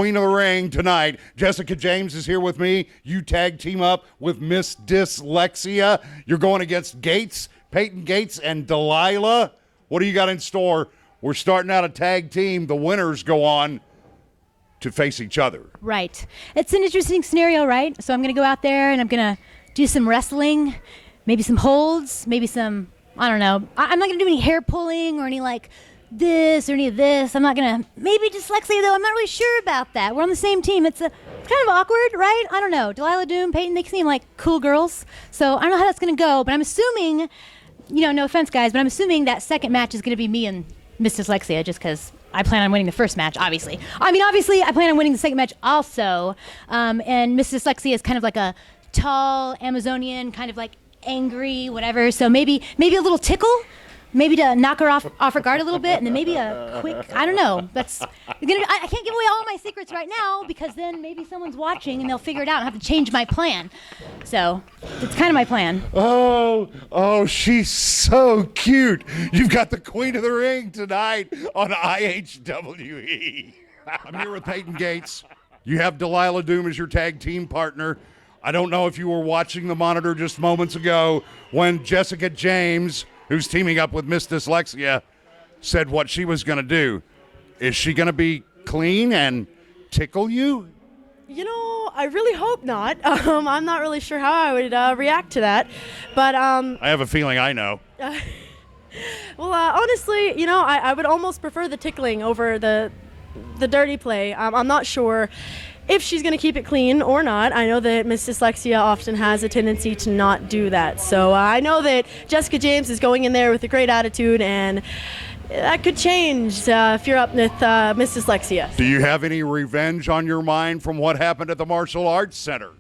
Queen of the Ring tonight. Jessica James is here with me. You tag team up with Miss DissLexia. You're going against Gates, Peyton Gates, and Delilah. What do you got in store? We're starting out a tag team. The winners go on to face each other. Right. It's an interesting scenario, right? So I'm going to go out there and I'm going to do some wrestling, maybe some holds, maybe some, I don't know. I'm not going to do any hair pulling or any like this or any of this. I'm not going to, maybe DissLexia though. I'm not really sure about that. We're on the same team. It's kind of awkward, right? I don't know. Delilah Doom, Peyton, they seem like cool girls. So I don't know how that's going to go, but I'm assuming, you know, no offense guys, but I'm assuming that second match is going to be me and Miss DissLexia just because I plan on winning the first match, obviously. Obviously, I plan on winning the second match also. And Miss DissLexia is kind of like a tall Amazonian, kind of like angry, whatever. So maybe a little tickle, maybe to knock her off her guard a little bit, and then maybe a quick, I don't know. I can't give away all my secrets right now because then maybe someone's watching and they'll figure it out and have to change my plan. So it's kind of my plan. Oh, she's so cute. You've got the Queen of the Ring tonight on IHWE. I'm here with Peyton Gates. You have Delilah Doom as your tag team partner. I don't know if you were watching the monitor just moments ago when Jessica James, who's teaming up with Miss DissLexia, said what she was going to do. Is she going to be clean and tickle you? You know, I really hope not. I'm not really sure how I would react to that. But I have a feeling I know. Well, honestly, you know, I would almost prefer the tickling over the dirty play. I'm not sure if she's going to keep it clean or not. I know that Miss DissLexia often has a tendency to not do that. So I know that Jessica James is going in there with a great attitude, and that could change if you're up with Miss DissLexia. Do you have any revenge on your mind from what happened at the Martial Arts Center?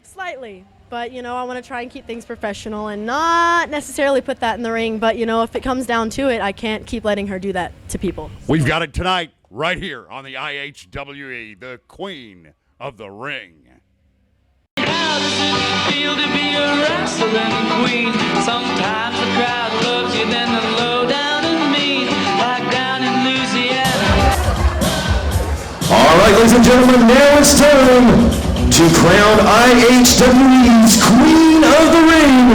Slightly. But, you know, I want to try and keep things professional and not necessarily put that in the ring. But, you know, if it comes down to it, I can't keep letting her do that to people. We've got it tonight. Right here on the IHWE, the Queen of the Ring. How does it feel to be a wrestling queen? Sometimes the crowd loves you, then the low down and mean, like down in Louisiana. All right, ladies and gentlemen, now it's time to crown IHWE's Queen of the Ring.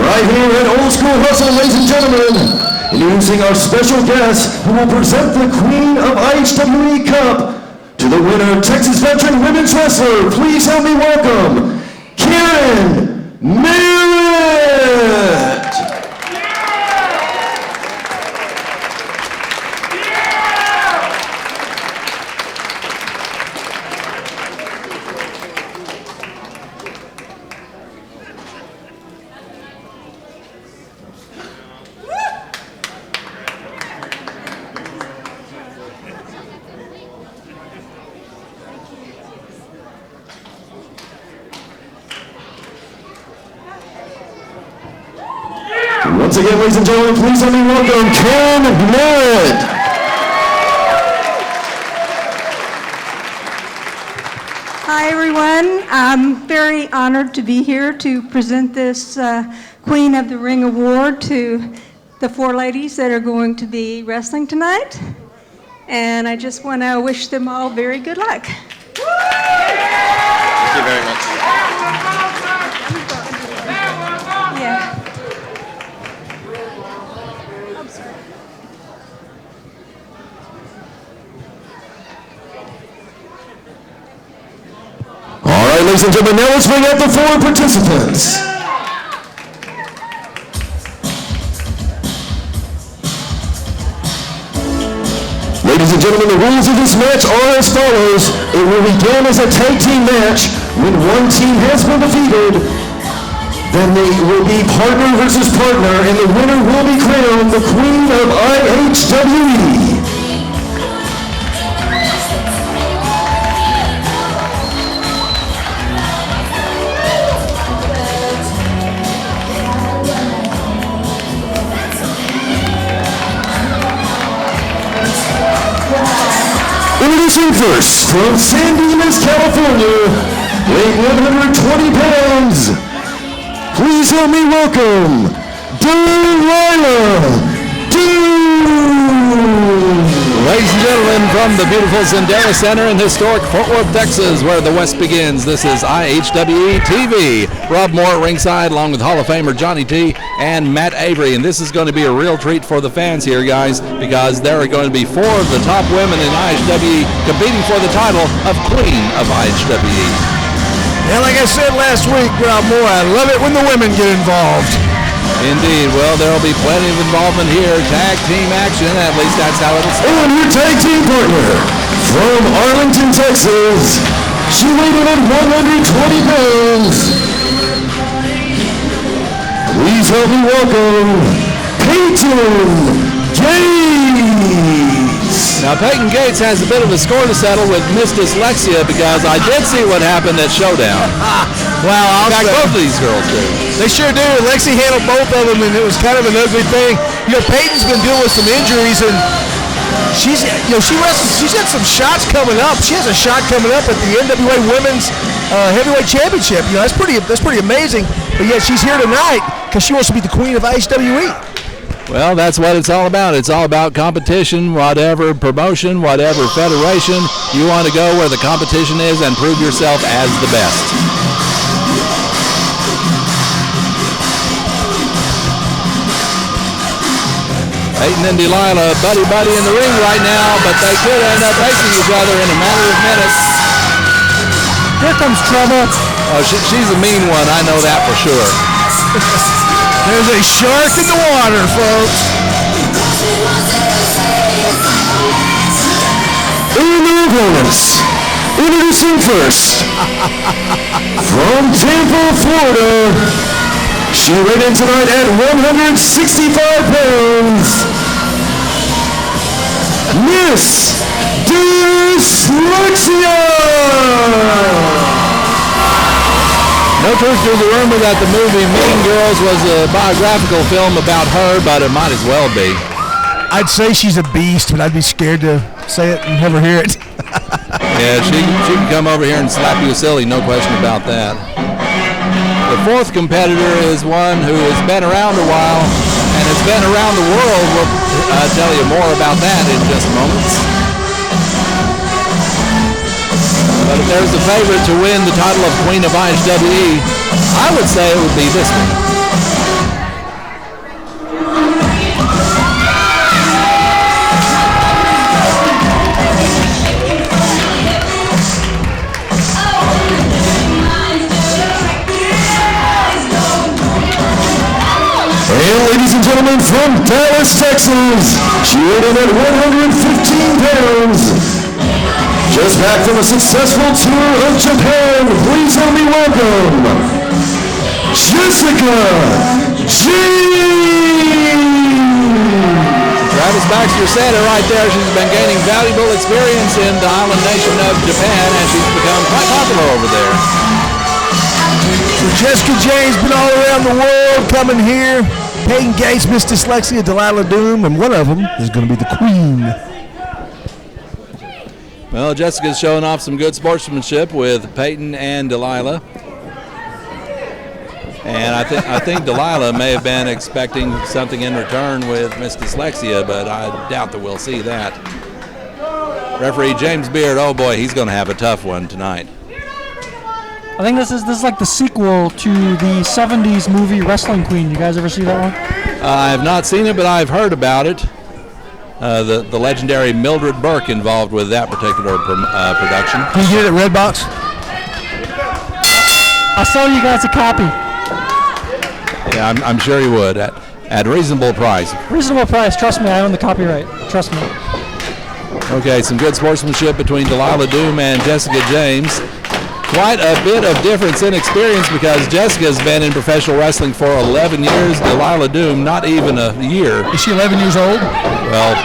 Right here at Old School Hustle, ladies and gentlemen. Introducing our special guest who will present the Queen of IHWE Cup to the winner, Texas veteran women's wrestler. Please help me welcome Karen Merritt. Once again, ladies and gentlemen, please help me welcome Karen Merritt. Hi, everyone. I'm very honored to be here to present this Queen of the Ring Award to the four ladies that are going to be wrestling tonight. And I just want to wish them all very good luck. Thank you very much. Yeah. All right, ladies and gentlemen, now let's bring out the four participants. Ladies and gentlemen, the rules of this match are as follows. It will begin as a tag team match. When one team has been defeated, then they will be partner versus partner, and the winner will be crowned the Queen of IHWE. Introducing first, from San Dimas, California, weighing 120 pounds, please help me welcome Delilah Doom. Ladies and gentlemen, from the beautiful Zendaya Center in historic Fort Worth, Texas, where the West begins, this is IHWETv. Rob Moore at ringside, along with Hall of Famer Johnny T and Matt Avery. And this is going to be a real treat for the fans here, guys, because there are going to be 4 of the top women in IHWE competing for the title of Queen of IHWE. And like I said last week, Rob Moore, I love it when the women get involved. Indeed. Well, there will be plenty of involvement here. Tag team action. At least that's how it'll start. And your tag team partner from Arlington, Texas. She weighed in at 120 pounds. Please help me welcome Peyton Gates. Now, Peyton Gates has a bit of a score to settle with Miss DissLexia because I did see what happened at Showdown. Well, In fact, both of these girls do. They sure do. Lexi handled both of them, and it was kind of an ugly thing. You know, Peyton's been dealing with some injuries, and she's, she wrestles. She's got some shots coming up. She has a shot coming up at the NWA Women's Heavyweight Championship. You know, that's pretty amazing. But yet she's here tonight because she wants to be the queen of IHWE. Well, that's what it's all about. It's all about competition, whatever promotion, whatever federation. You want to go where the competition is and prove yourself as the best. Peyton and Delilah, buddy in the ring right now, but they could end up facing each other in a matter of minutes. Here comes trouble. Oh, she's a mean one, I know that for sure. There's a shark in the water, folks. In the opponents, introducing first, from Tampa, Florida, she weighed in tonight at 165 pounds, Miss DissLexia. No truth to the rumor that the movie Mean Girls was a biographical film about her, but it might as well be. I'd say she's a beast, but I'd be scared to say it and never hear it. Yeah, she can come over here and slap you silly, no question about that. The 4th competitor is one who has been around a while and has been around the world. We'll tell you more about that in just moments. But if there's a favorite to win the title of Queen of IHWE, I would say it would be this one. And ladies and gentlemen, from Dallas, Texas, she weighed in at 115 pounds. Just back from a successful tour of Japan, please help me welcome Jessica G. Travis Baxter said it right there. She's been gaining valuable experience in the island nation of Japan, and she's become quite popular over there. So Jessica James been all around the world, coming here. Peyton Gates, Miss DissLexia, Delilah Doom, and one of them is going to be the queen. Well, Jessica's showing off some good sportsmanship with Peyton and Delilah. And I think Delilah may have been expecting something in return with Miss DissLexia, but I doubt that we'll see that. Referee James Beard, oh boy, he's going to have a tough one tonight. I think this is like the sequel to the 70s movie Wrestling Queen. You guys ever see that one? I have not seen it, but I've heard about it. The legendary Mildred Burke involved with that particular production. Can you get it at Redbox? I'll sell you guys a copy. Yeah, I'm sure you would at a reasonable price. Reasonable price. Trust me, I own the copyright. Trust me. Okay, some good sportsmanship between Delilah Doom and Jessica James. Quite a bit of difference in experience because Jessica's been in professional wrestling for 11 years. Delilah Doom, not even a year. Is she 11 years old? Well,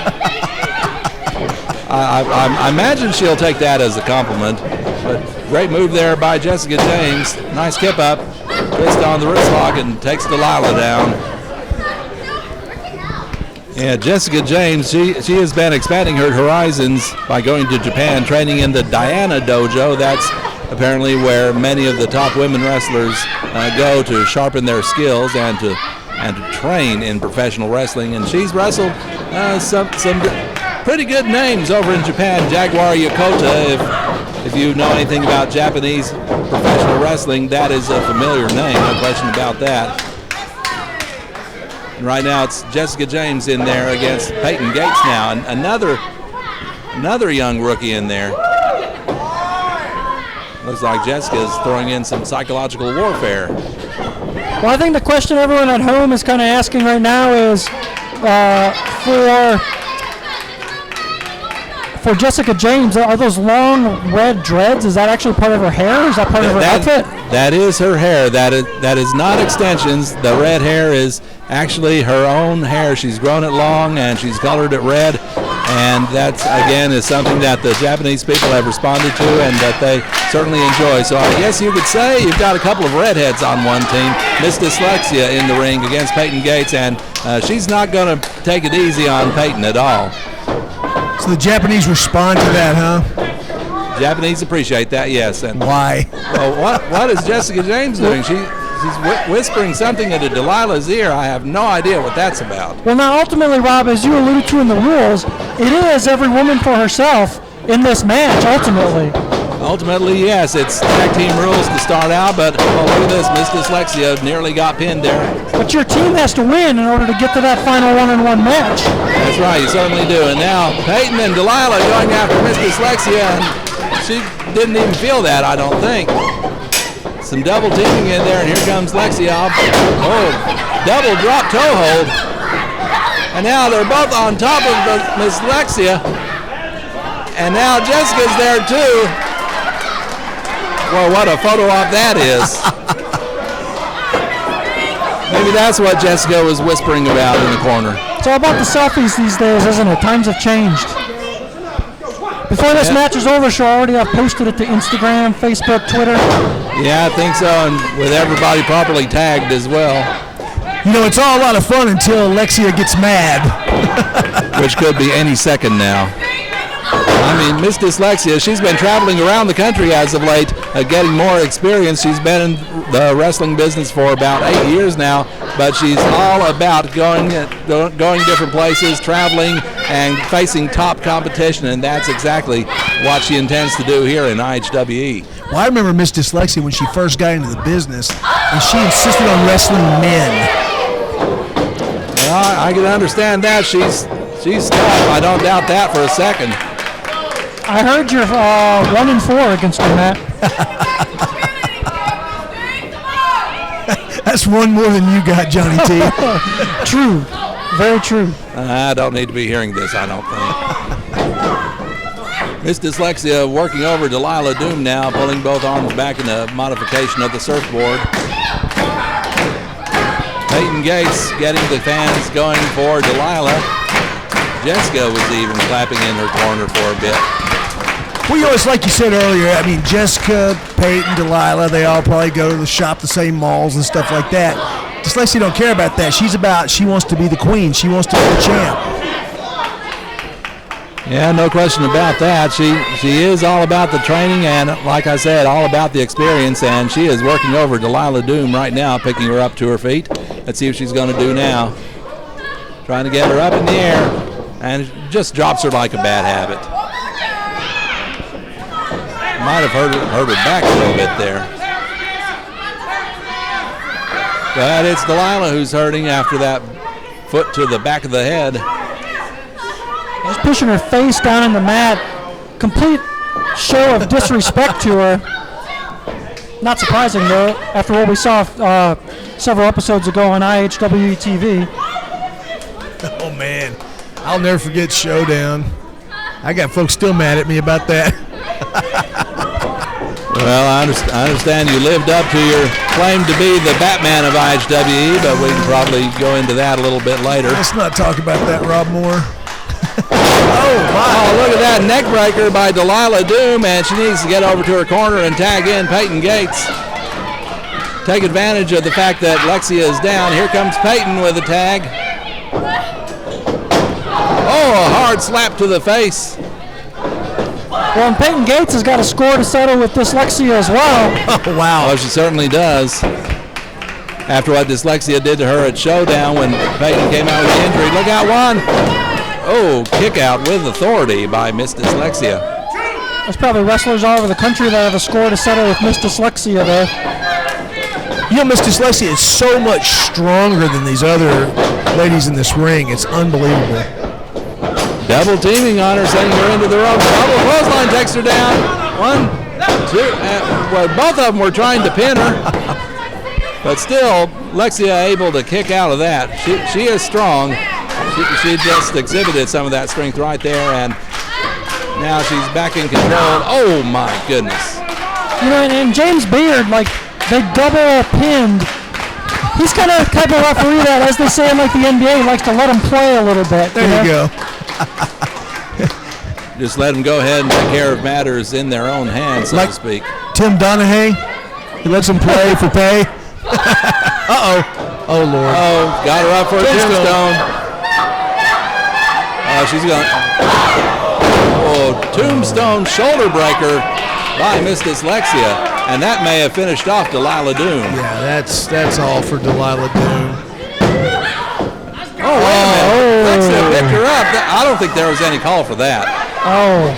I imagine she'll take that as a compliment. But great move there by Jessica James. Nice kip up, twist on the wrist lock, and takes Delilah down. Yeah, Jessica James, she has been expanding her horizons by going to Japan, training in the Diana Dojo. That's apparently where many of the top women wrestlers go to sharpen their skills and to train in professional wrestling. And she's wrestled some pretty good names over in Japan. Jaguar Yokota, if you know anything about Japanese professional wrestling, that is a familiar name, no question about that. And right now it's Jessica James in there against Peyton Gates now, and another young rookie in there. Looks like Jessica's throwing in some psychological warfare. Well, I think the question everyone at home is kind of asking right now is for Jessica James, are those long red dreads? Is that actually part of her hair? Is that part of her outfit? That is her hair. That is not extensions. The red hair is actually her own hair. She's grown it long and she's colored it red. And that, again, is something that the Japanese people have responded to and that they certainly enjoy. So I guess you could say you've got a couple of redheads on one team. Miss DissLexia in the ring against Peyton Gates, and she's not going to take it easy on Peyton at all. So the Japanese respond to that, huh? Japanese appreciate that, yes. And why? Well, what is Jessica James doing? She's whispering something into Delilah's ear. I have no idea what that's about. Well, now, ultimately, Rob, as you alluded to in the rules, it is every woman for herself in this match, ultimately. Ultimately, yes. It's tag team rules to start out, but look at this. Miss DissLexia nearly got pinned there. But your team has to win in order to get to that final one-on-one match. That's right, you certainly do. And now Peyton and Delilah going after Miss DissLexia, and she didn't even feel that, I don't think. Some double teaming in there, and here comes Lexia. Oh, double drop toe hold. And now they're both on top of Miss Lexia. And now Jessica's there too. Well, what a photo op that is. Maybe that's what Jessica was whispering about in the corner. It's all about the selfies these days, isn't it? Times have changed. Before this match is over, she'll already have posted it to Instagram, Facebook, Twitter. Yeah, I think so, and with everybody properly tagged as well. You know, it's all a lot of fun until Lexia gets mad. Which could be any second now. I mean, Miss DissLexia, she's been traveling around the country as of late, getting more experience. She's been in the wrestling business for about 8 years now, but she's all about going different places, traveling, and facing top competition, and that's exactly what she intends to do here in IHWE. Well, I remember Miss DissLexia when she first got into the business, and she insisted on wrestling men. Well, I can understand that. She's tough. I don't doubt that for a second. I heard you're 1-4 against her, Matt. That's one more than you got, Johnny T. True. Very true. I don't need to be hearing this, I don't think. Miss DissLexia working over Delilah Doom now, pulling both arms back in a modification of the surfboard. Peyton Gates getting the fans going for Delilah. Jessica was even clapping in her corner for a bit. Well, you always, like you said earlier, I mean, Jessica, Peyton, Delilah, they all probably go to the shop, the same malls and stuff like that. DissLexia don't care about that. She wants to be the queen. She wants to be the champ. Yeah, no question about that. She is all about the training and, like I said, all about the experience, and she is working over Delilah Doom right now, picking her up to her feet. Let's see what she's going to do now. Trying to get her up in the air, and just drops her like a bad habit. Might have hurt her back a little bit there. But it's Delilah who's hurting after that foot to the back of the head. Just pushing her face down in the mat. Complete show of disrespect to her. Not surprising, though, after what we saw several episodes ago on IHWETv. Oh, man. I'll never forget Showdown. I got folks still mad at me about that. Well, I understand you lived up to your claim to be the Batman of IHWE, but we can probably go into that a little bit later. Let's not talk about that, Rob Moore. Oh, look at that neck breaker by Delilah Doom, and she needs to get over to her corner and tag in Peyton Gates. Take advantage of the fact that Lexia is down. Here comes Peyton with a tag. Oh, a hard slap to the face. Well, and Peyton Gates has got a score to settle with DissLexia as well. Oh, wow. Well, she certainly does. After what DissLexia did to her at Showdown when Peyton came out with the injury. Look out, one. kick out with authority by Miss DissLexia. There's probably wrestlers all over the country that have a score to settle with Miss DissLexia there. You know, Miss DissLexia is so much stronger than these other ladies in this ring. It's unbelievable. Double teaming on her, sending her into the ropes. Double clothesline takes her down. 1, 2. Well, both of them were trying to pin her. But still, Lexia able to kick out of that. She is strong. She just exhibited some of that strength right there, and now she's back in control. Oh my goodness. You know, and James Beard, like, they double pinned. He's kind of type of referee that, as they say in like the NBA, likes to let him play a little bit. There you go. Just let them go ahead and take care of matters in their own hands, so to speak. Tim Donahue, he lets them play for pay. Uh-oh. Oh, Lord. Oh, got her up for a tombstone. Oh, she's going. Oh, tombstone shoulder breaker by Miss DissLexia, and that may have finished off Delilah Doom. Yeah, that's all for Delilah Doom. Oh, wait a minute. Lexia picked her up. I don't think there was any call for that. Oh.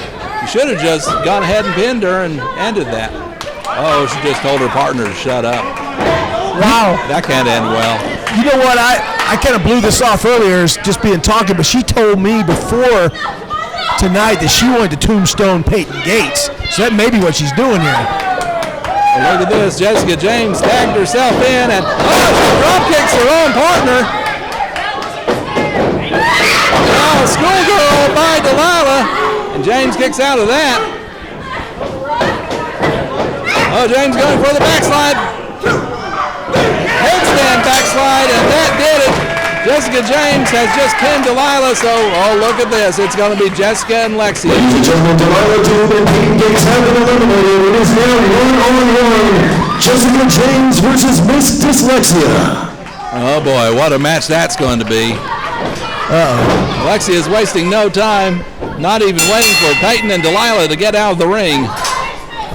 You should have just gone ahead and pinned her and ended that. Oh, she just told her partner to shut up. Wow. That can't end well. You know what? I kind of blew this off earlier as just being talking, but she told me before tonight that she wanted to tombstone Peyton Gates. So that may be what she's doing here. Well, look at this. Jessica James tagged herself in, and she drop kicks her own partner. Oh, schoolgirl by Delilah. And James kicks out of that. Oh, James going for the backslide. Headstand backslide, and that did it. Jessica James has just pinned Delilah, so, oh, look at this. It's going to be Jessica and Lexia. Ladies and gentlemen, Delilah Doom and Peyton Gates have been eliminated. It is now 1-on-1. Jessica James versus Miss DissLexia. Oh, boy, what a match that's going to be. Uh-oh. Lexia is wasting no time, not even waiting for Peyton and Delilah to get out of the ring.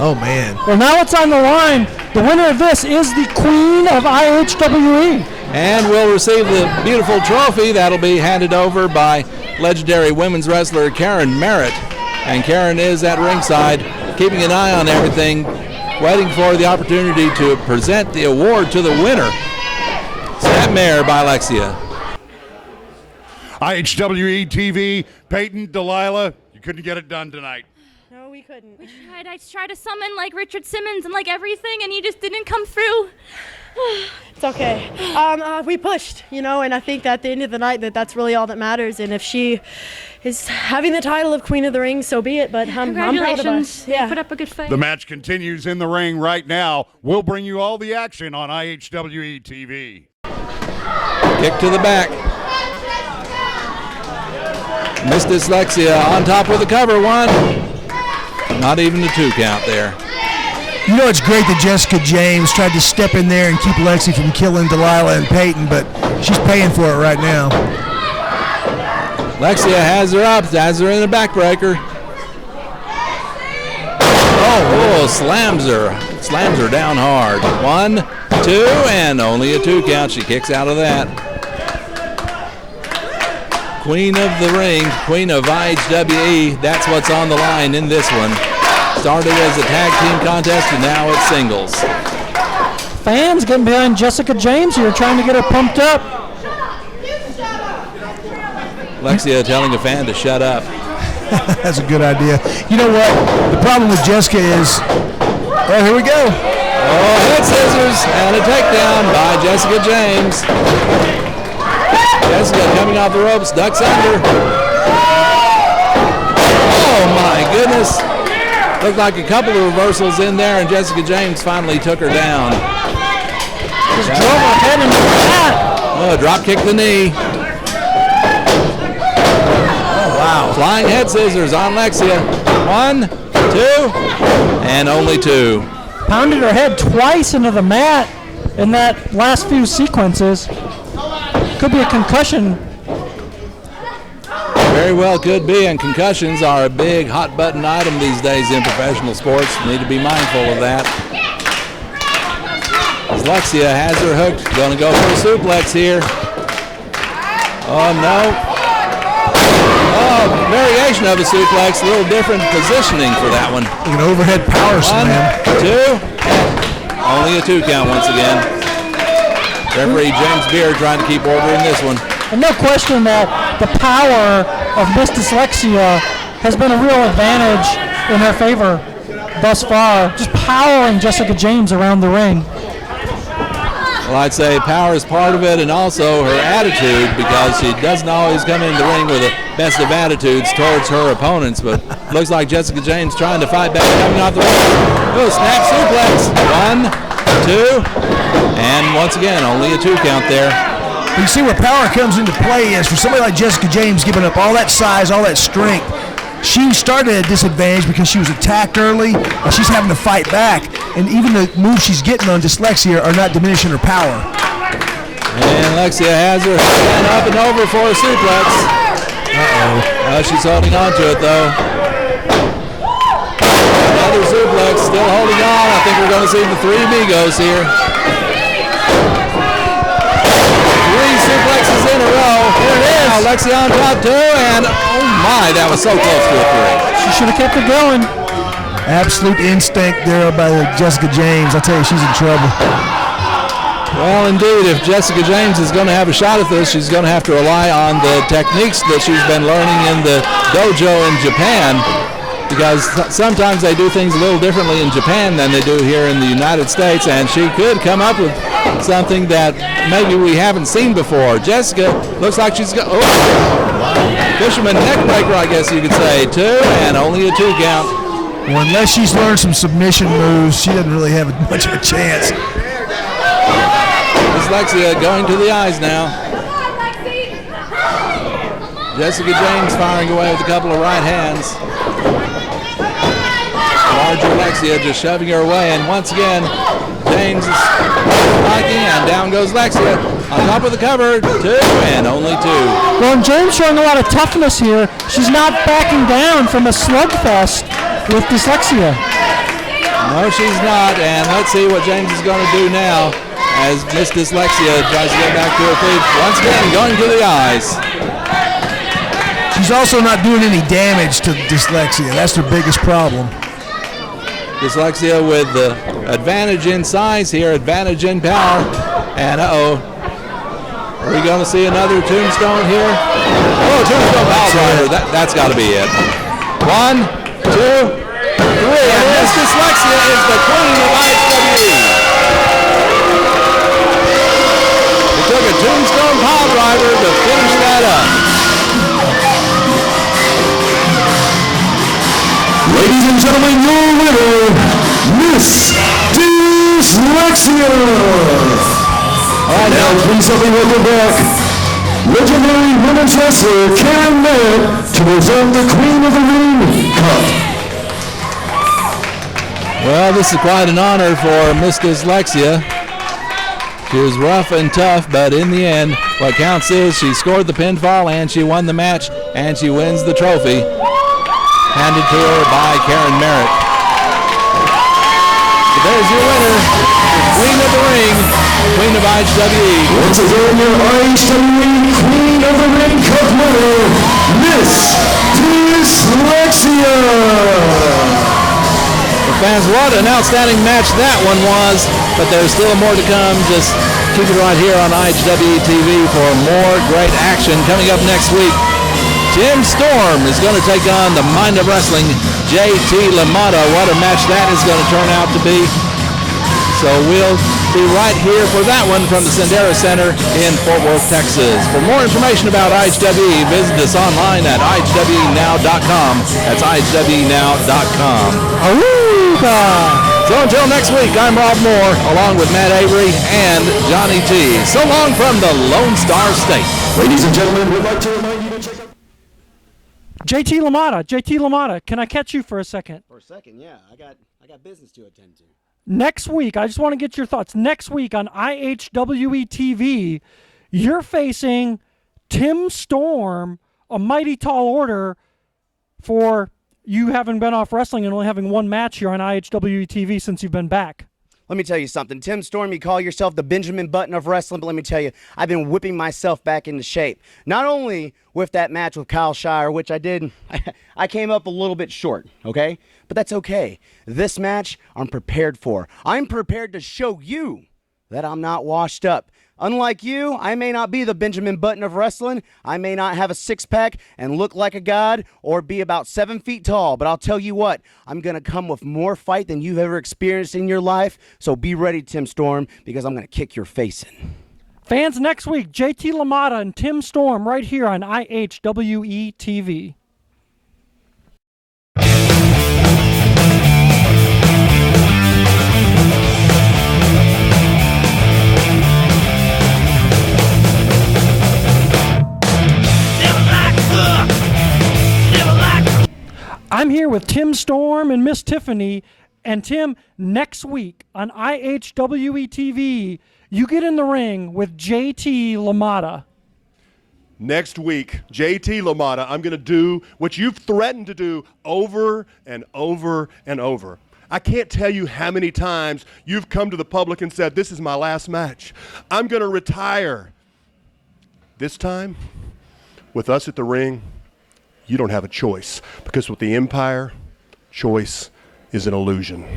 Oh, man. Well, now it's on the line. The winner of this is the Queen of IHWE. And will receive the beautiful trophy that'll be handed over by legendary women's wrestler Karen Merritt. And Karen is at ringside, keeping an eye on everything, waiting for the opportunity to present the award to the winner. Snapmare by Lexia. IHWETv, Peyton, Delilah, you couldn't get it done tonight. No, we couldn't. We tried. I tried to summon like Richard Simmons and like everything, and you just didn't come through. It's okay. We pushed, you know, and I think that at the end of the night that's really all that matters. And if she is having the title of Queen of the Ring, so be it. But I'm proud of us. Yeah, put up a good fight. The match continues in the ring right now. We'll bring you all the action on IHWETv. Kick to the back. Miss DissLexia on top with the cover. 1. Not even the 2 count there. You know, it's great that Jessica James tried to step in there and keep Lexi from killing Delilah and Peyton, but she's paying for it right now. Lexia has her up, has her in a backbreaker. Oh, slams her down hard. 1, 2, and only a 2 count. She kicks out of that. Queen of the ring, Queen of IHWE, that's what's on the line in this one. Started as a tag team contest, and now it's singles. Fans getting behind Jessica James here, trying to get her pumped up. Lexia telling a fan to shut up. That's a good idea. You know what? The problem with Jessica is, oh, here we go. Oh, head scissors and a takedown by Jessica James. Jessica coming off the ropes, ducks under. Oh my goodness. Looked like a couple of reversals in there, and Jessica James finally took her down. Just drove her head into the mat. Oh, drop kick the knee. Oh, wow. Flying head scissors on Lexia. 1, 2, and only 2. Pounded her head twice into the mat in that last few sequences. Could be a concussion. Very well could be, and concussions are a big hot button item these days in professional sports. Need to be mindful of that. As Lexia has her hooked, going to go for a suplex here. Oh no. a variation of a suplex, a little different positioning for that one. An overhead power slam. 1, 2, only a 2 count once again. Referee James Beard trying to keep order in this one. And no question that the power of Miss DissLexia has been a real advantage in her favor thus far, just powering Jessica James around the ring. Well, I'd say power is part of it, and also her attitude, because she doesn't always come in the ring with the best of attitudes towards her opponents, but looks like Jessica James trying to fight back, coming off the ring. Oh, snap suplex. 1, 2, and once again, only a 2 count there. You see where power comes into play is for somebody like Jessica James giving up all that size, all that strength. She started at a disadvantage because she was attacked early, and she's having to fight back. And even the moves she's getting on DissLexia are not diminishing her power. And Lexia has her hand up and over for a suplex. She's holding on to it, though. Another suplex, still holding on. I think we're going to see the 3 amigos here. 3 suplexes in a row. Here it is. Now Lexia on top, too, and oh my, that was so close to a 3. She should have kept it going. Absolute instinct there by Jessica James. I tell you, she's in trouble. Well, indeed, if Jessica James is going to have a shot at this, she's going to have to rely on the techniques that she's been learning in the dojo in Japan, because sometimes they do things a little differently in Japan than they do here in the United States, and she could come up with something that maybe we haven't seen before. Jessica looks like she's got, fisherman neck breaker, I guess you could say, 2, and only a 2 count. Well, unless she's learned some submission moves, she doesn't really have much of a chance. DissLexia going to the eyes now. Jessica James firing away with a couple of right hands. Larger Lexia just shoving her away, and once again, James is striking, and down goes Lexia. On top of the cover, 2, and only 2. Well, and James showing a lot of toughness here. She's not backing down from a slugfest with DissLexia. No, she's not, and let's see what James is going to do now as Miss DissLexia tries to get back to her feet. Once again, going to the eyes. She's also not doing any damage to DissLexia. That's her biggest problem. DissLexia with the advantage in size here, advantage in power, and are we going to see another tombstone here? Oh, tombstone power driver. That's got to be it. 1, 2, 3, and Miss DissLexia is the queen of IHWE. It took a tombstone power driver to finish that up. Ladies and gentlemen, your winner, Miss DissLexia. All right, now please help me welcome back legendary women's wrestler Karen Merritt to present the Queen of the Ring Cup. Well, this is quite an honor for Miss DissLexia. She was rough and tough, but in the end, what counts is she scored the pinfall and she won the match and she wins the trophy, handed to her by Karen Merritt. So there's your winner, the Queen of the Ring, Queen of IHWE. Once again, your IHWE Queen of the Ring Cup winner, Miss DissLexia. Fans, what an outstanding match that one was, but there's still more to come. Just keep it right here on IHWETv for more great action. Coming up next week, Tim Storm is going to take on the Mind of Wrestling, JT LaMotta. What a match that is going to turn out to be. So we'll be right here for that one from the Sendera Center in Fort Worth, Texas. For more information about IHWE, visit us online at IHWEnow.com. That's IHWEnow.com. So until next week, I'm Rob Moore, along with Matt Avery and Johnny T. So long from the Lone Star State. Ladies and gentlemen, we'd like to remind you to check out JT LaMotta, can I catch you for a second? For a second, yeah. I got business to attend to. Next week, I just want to get your thoughts. Next week on IHWETv, you're facing Tim Storm, a mighty tall order for you having been off wrestling and only having one match here on IHWETv since you've been back. let me tell you something. Tim Storm, you call yourself the Benjamin Button of wrestling, but let me tell you, I've been whipping myself back into shape. Not only with that match with Kyle Shire, which I did, I came up a little bit short, okay? But that's okay. This match, I'm prepared for. I'm prepared to show you that I'm not washed up. Unlike you, I may not be the Benjamin Button of wrestling. I may not have a six-pack and look like a god or be about 7 feet tall, but I'll tell you what, I'm going to come with more fight than you've ever experienced in your life. So be ready, Tim Storm, because I'm going to kick your face in. Fans, next week, JT LaMotta and Tim Storm right here on IHWE TV. I'm here with Tim Storm and Miss Tiffany. And Tim, next week on IHWE TV, you get in the ring with JT LaMotta. Next week, JT LaMotta, I'm going to do what you've threatened to do over and over and over. I can't tell you how many times you've come to the public and said, this is my last match. I'm going to retire. This time, with us at the ring, you don't have a choice, because with the Empire, choice is an illusion.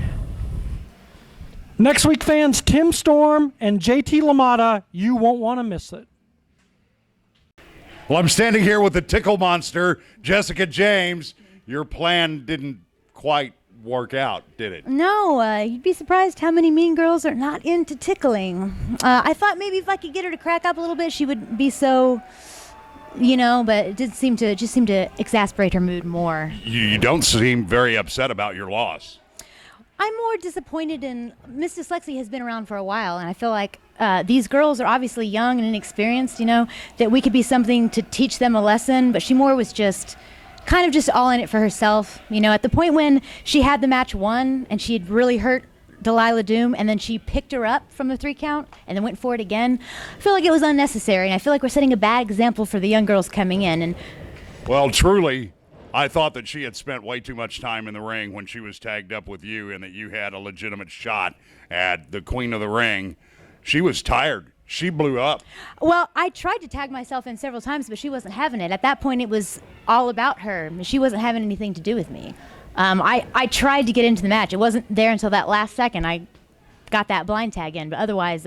Next week, fans, Tim Storm and JT LaMotta, you won't want to miss it. Well, I'm standing here with the tickle monster, Jessica James. Your plan didn't quite work out, did it? No, you'd be surprised how many mean girls are not into tickling. I thought maybe if I could get her to crack up a little bit, she would be so... but it did seem to exasperate her mood more. You don't seem very upset about your loss. I'm more disappointed in Miss DissLexia has been around for a while, and I feel like these girls are obviously young and inexperienced, that we could be something to teach them a lesson, but she more was just kind of just all in it for herself. At the point when she had the match won and she had really hurt Delilah Doom, and then she picked her up from the 3 count and then went for it again. I feel like it was unnecessary, and I feel like we're setting a bad example for the young girls coming in. And well, truly, I thought that she had spent way too much time in the ring when she was tagged up with you, and that you had a legitimate shot at the Queen of the Ring. She was tired. She blew up. Well, I tried to tag myself in several times, but she wasn't having it. At that point, it was all about her. She wasn't having anything to do with me. I tried to get into the match. It wasn't there until that last second. I got that blind tag in, but otherwise,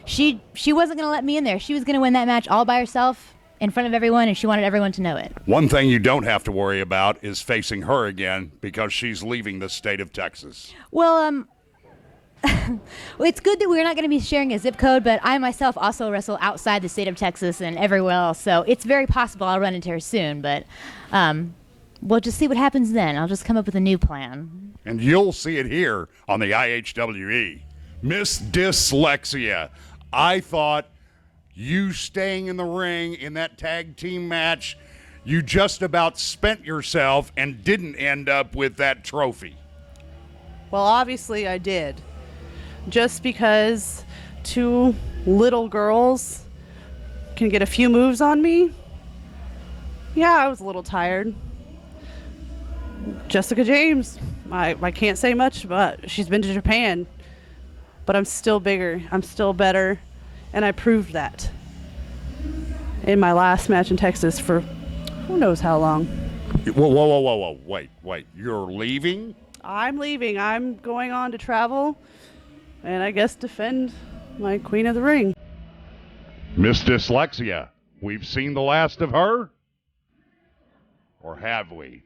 she wasn't going to let me in there. She was going to win that match all by herself in front of everyone, and she wanted everyone to know it. One thing you don't have to worry about is facing her again, because she's leaving the state of Texas. Well, it's good that we're not going to be sharing a zip code, but I myself also wrestle outside the state of Texas and everywhere else, so it's very possible I'll run into her soon, but we'll just see what happens then. I'll just come up with a new plan. And you'll see it here on the IHWE. Miss DissLexia, I thought you staying in the ring in that tag team match, you just about spent yourself and didn't end up with that trophy. Well, obviously I did. Just because 2 little girls can get a few moves on me, yeah, I was a little tired. Jessica James, I can't say much, but she's been to Japan. But I'm still bigger, I'm still better, and I proved that in my last match in Texas for who knows how long. Whoa, wait, you're leaving? I'm leaving, I'm going on to travel, and I guess defend my Queen of the Ring. Miss DissLexia, we've seen the last of her? Or have we?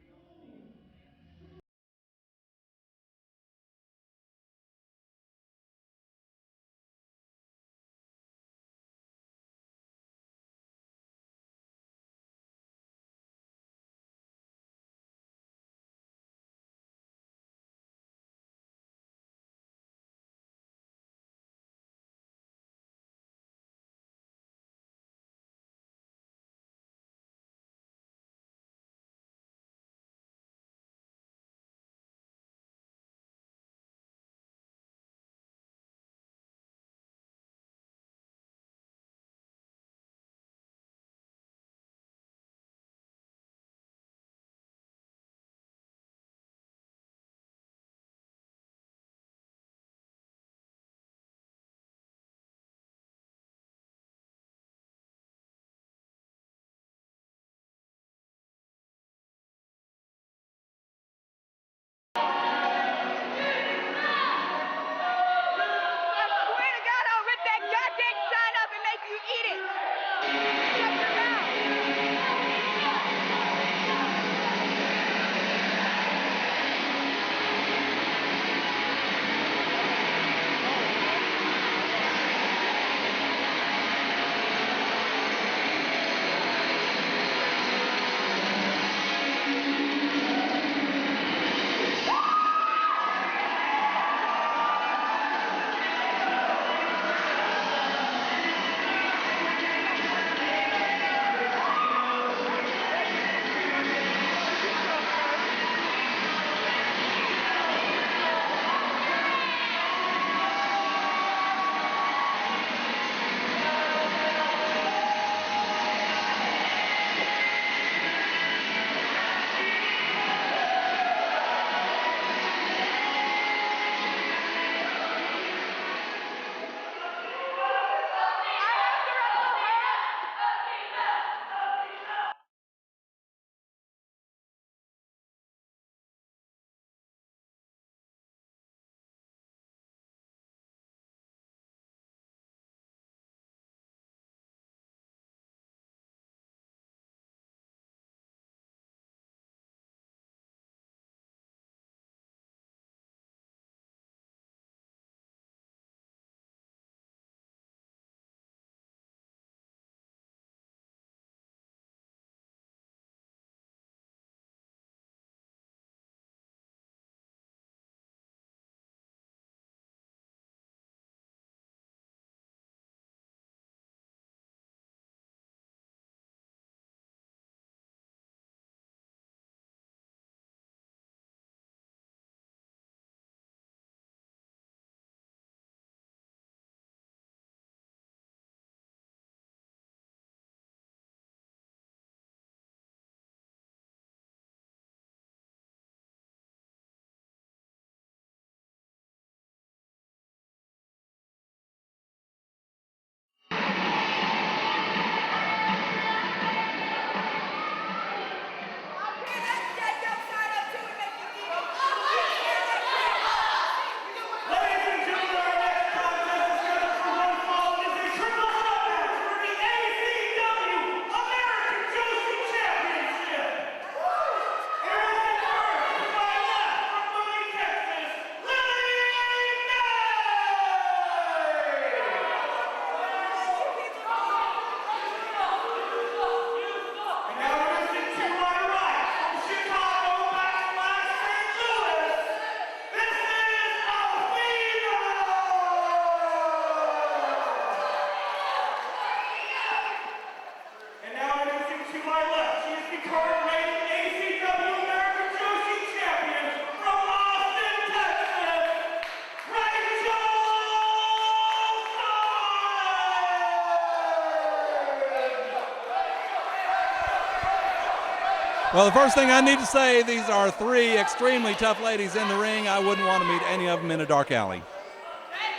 Well, the first thing I need to say, these are three extremely tough ladies in the ring. I wouldn't want to meet any of them in a dark alley.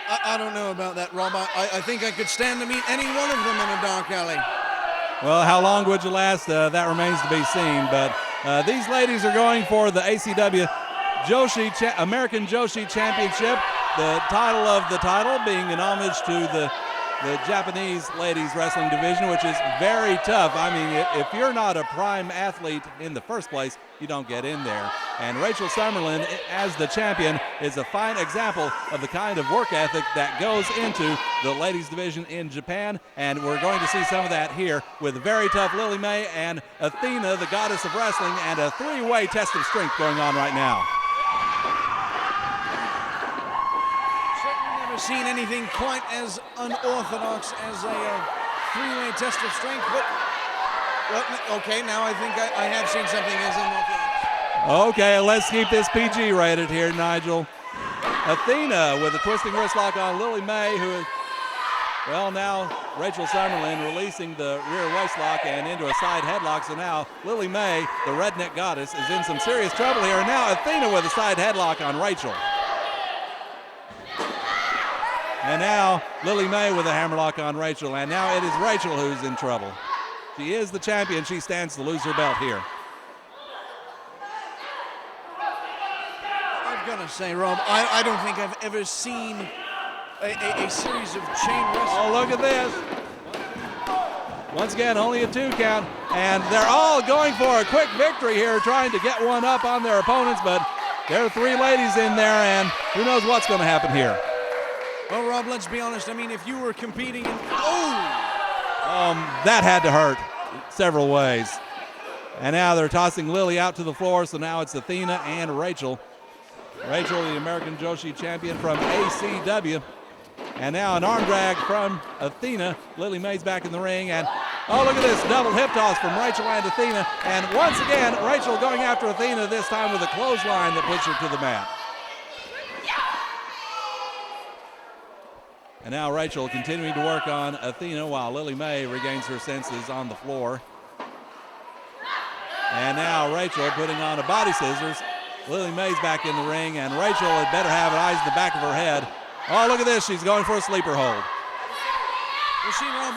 I don't know about that, Rob. I think I could stand to meet any one of them in a dark alley. Well, how long would you last? That remains to be seen. But these ladies are going for the ACW American Joshi Championship. The title of the title being an homage to the Japanese ladies wrestling division, which is very tough. I mean, if you're not a prime athlete in the first place, you don't get in there. And Rachel Summerlyn, as the champion, is a fine example of the kind of work ethic that goes into the ladies division in Japan. And we're going to see some of that here with very tough Lille Mae and Athena, the goddess of wrestling, and a three-way test of strength going on right now. Seen anything quite as unorthodox as a three-way test of strength, but well, okay, now I think I have seen something as unorthodox. Okay, let's keep this PG rated here, Nigel. Athena with a twisting wrist lock on Lille Mae, who is, well, now Rachel Summerlyn releasing the rear waist lock and into a side headlock. So now Lille Mae, the redneck goddess, is in some serious trouble here. And now Athena with a side headlock on Rachel. And now Lille Mae with a hammerlock on Rachel, and now it is Rachel who's in trouble. She is the champion. She stands to lose her belt here. I've got to say, Rob, I don't think I've ever seen a series of chain wrestling. Oh, look at this. Once again, only a 2 count, and they're all going for a quick victory here, trying to get one up on their opponents, but there are 3 ladies in there, and who knows what's going to happen here. Well, Rob, let's be honest. I mean, if you were competing in... That had to hurt several ways. And now they're tossing Lily out to the floor, so now it's Athena and Rachel. Rachel, the American Joshi champion from ACW. And now an arm drag from Athena. Lille Mae's back in the ring, and oh, look at this double hip toss from Rachel and Athena. And once again, Rachel going after Athena, this time with a clothesline that puts her to the mat. And now Rachel continuing to work on Athena while Lille Mae regains her senses on the floor. And now Rachel putting on a body scissors. Lille Mae's back in the ring, and Rachel had better have eyes in the back of her head. Oh, look at this. She's going for a sleeper hold. Well, see, Rob,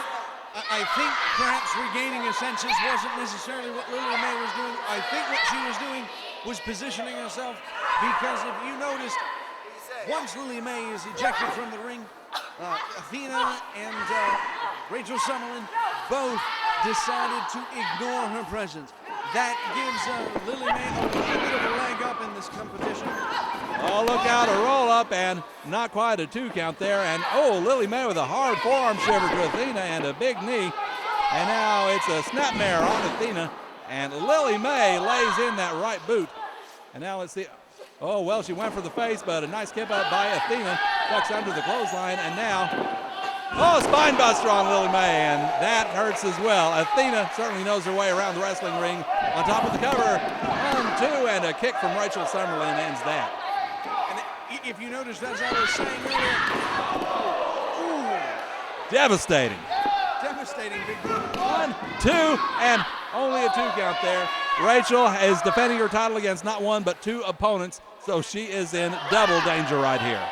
I think perhaps regaining her senses wasn't necessarily what Lille Mae was doing. I think what she was doing was positioning herself, because if you noticed, once Lille Mae is ejected from the ring, Athena and Rachel Summerlyn both decided to ignore her presence. That gives Lille Mae a little bit of a leg up in this competition. Oh, look out, a roll up, and not quite a 2 count there. And oh, Lille Mae with a hard forearm shiver to Athena and a big knee. And now it's a snapmare on Athena, and Lille Mae lays in that right boot. And now let's see. Oh, well, she went for the face, but a nice kip up by Athena. Ducks under the clothesline, and now, oh, spine buster on Lille Mae, and that hurts as well. Athena certainly knows her way around the wrestling ring. On top of the cover, 1, 2, and a kick from Rachel Summerlyn ends that. And if you noticed, as I was saying earlier, Devastating. Devastating, big brother. 1, 2, and only a 2 count there. Rachel is defending her title against not 1 but 2 opponents, so she is in double danger right here.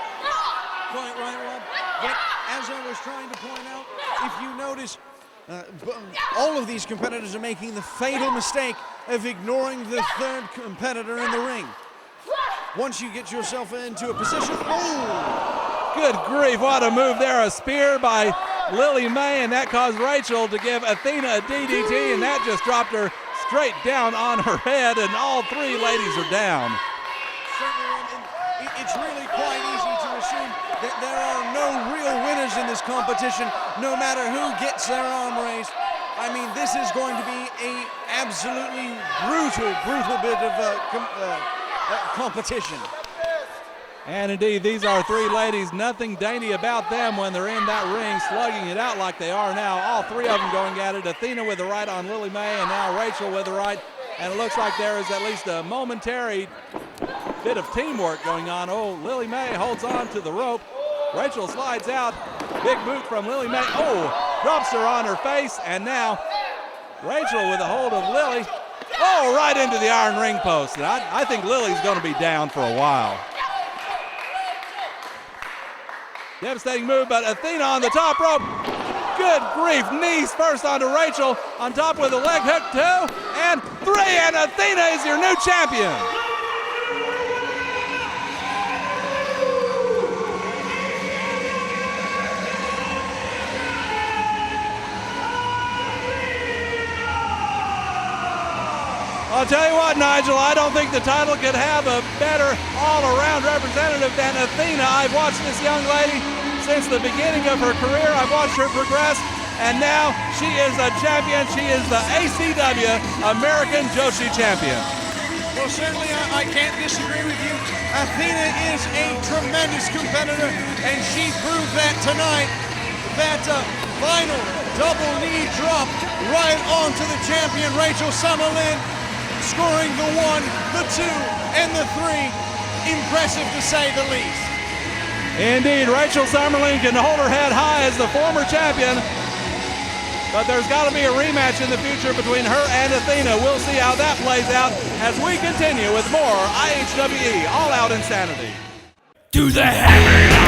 Quite right, Rob. But as I was trying to point out, if you notice, all of these competitors are making the fatal mistake of ignoring the 3rd competitor in the ring. Once you get yourself into a position, oh! Good grief, what a move there. A spear by Lille Mae, and that caused Rachel to give Athena a DDT, and that just dropped her straight down on her head, and all 3 ladies are down. Certainly, it's really quite easy to assume that there are no real winners in this competition, no matter who gets their arm raised. I mean, this is going to be a absolutely brutal bit of competition. And indeed, these are 3 ladies, nothing dainty about them when they're in that ring, slugging it out like they are now. All 3 of them going at it. Athena with the right on Lille Mae, and now Rachel with the right. And it looks like there is at least a momentary bit of teamwork going on. Oh, Lille Mae holds on to the rope. Rachel slides out. Big boot from Lille Mae. Oh, drops her on her face. And now Rachel with a hold of Lily. Oh, right into the iron ring post. And I think Lily's going to be down for a while. Devastating move, but Athena on the top rope. Good grief, knees first onto Rachel, on top with a leg hook, 2 and 3, and Athena is your new champion. I'll tell you what, Nigel, I don't think the title could have a better all-around representative than Athena. I've watched this young lady since the beginning of her career. I've watched her progress, and now she is a champion. She is the ACW American Joshi champion. Well, certainly I can't disagree with you. Athena is a tremendous competitor, and she proved that tonight. That final double knee drop right onto the champion, Rachel Summerlyn, scoring the 1, the 2, and the 3. Impressive to say the least. Indeed, Rachel Summerlyn can hold her head high as the former champion, but there's got to be a rematch in the future between her and Athena. We'll see how that plays out as we continue with more IHWE All Out Insanity. Do the hammer.